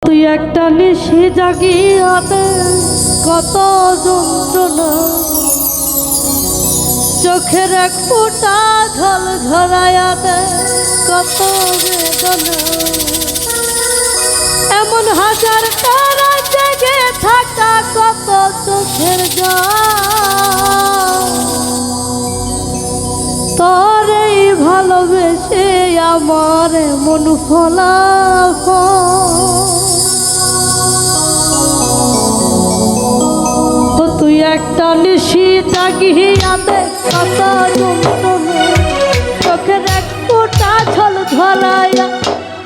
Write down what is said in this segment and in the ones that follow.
তুই একটা নিশি জাগিয়াতে কত যন্ত্রণা, চোখের এক ফোঁটা ঝল ঝরায়াতে কত বেদনা। এমন হাজার তারা জেগে থাকা কত চোখের জল, তোরেই ভালোবেসে আমার মন ফলাফল। তুই একটা নিশি জাগিয়াতে কত যন্ত্রণা, চোখের এক ফোঁটা ঝল ঝলাইয়া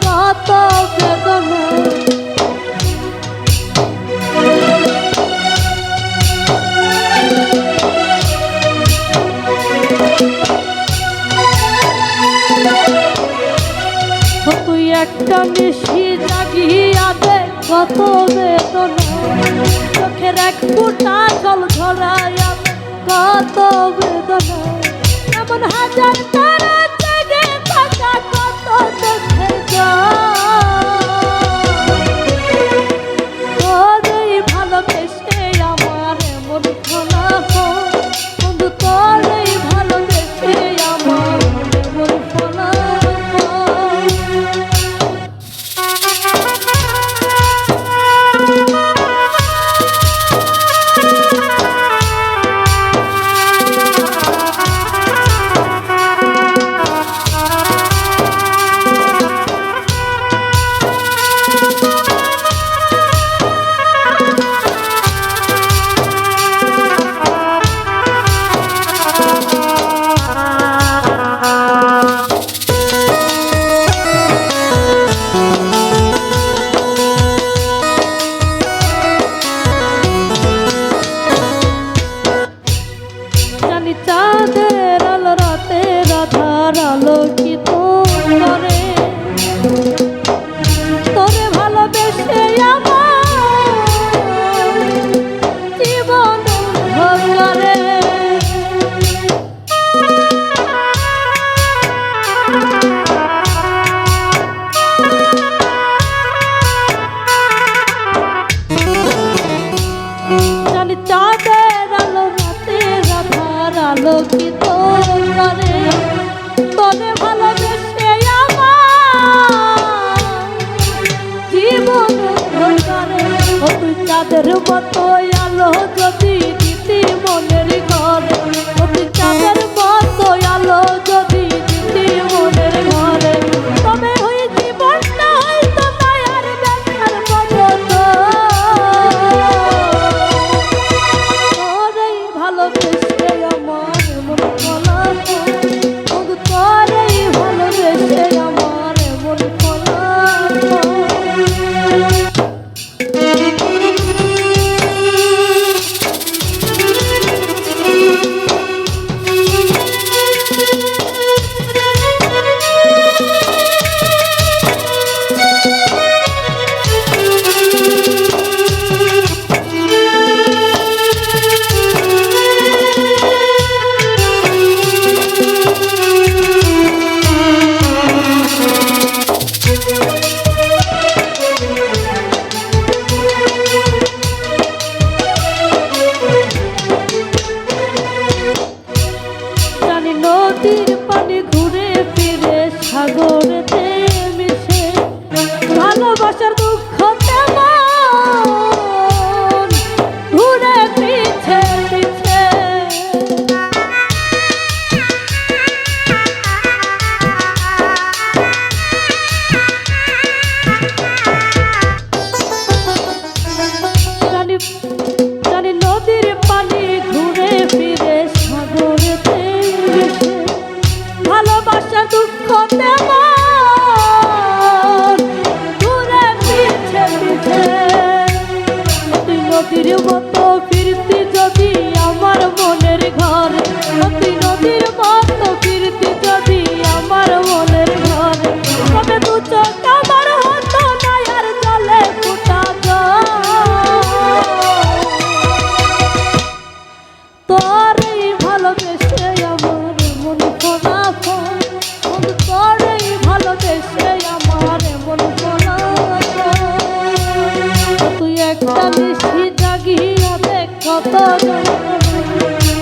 কত বেদনা। তুই একটা নিশি জাগিয়াতে কত বেদনা, চোখের এক ফোঁটা জল ঝরাইয়া কত বেদনা। এমন হাজার তারা জেগে থাকা কত চোখের জল, তোরই ভালোবেসে আমার এমন ফলাফল। বন্ধু তোরই ভালোবেসে আমার এমন ফলাফল। চাঁদের আলো রাতের আধার আলোকিত করে, তোরে ভালোবেসে আমার জীবন ভরে। জানি চাঁদের আলো রাতের আধার আলোকিত করে, তোরে ভালোবেসে আমার জীবন ভরে। ও তুই চাঁদের মতো আলো যদি দিতি মনের ঘরে, ও তুই চাঁদের মতো আলো যদি দিতি মনের ঘরে, তবে ওই জীবনটা হয়তো মায়ার ব্যথার মতো। তোরেই ভালোবেসে আমার মন ফলাফল, বন্ধু তোরেই ভালোবেসে আমার মন ফলাফল।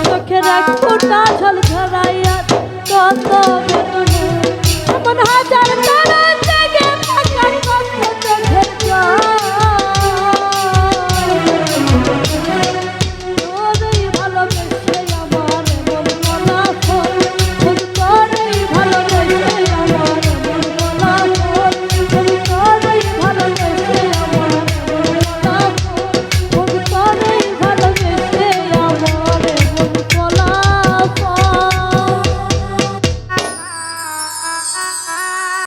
চোখে রাখতে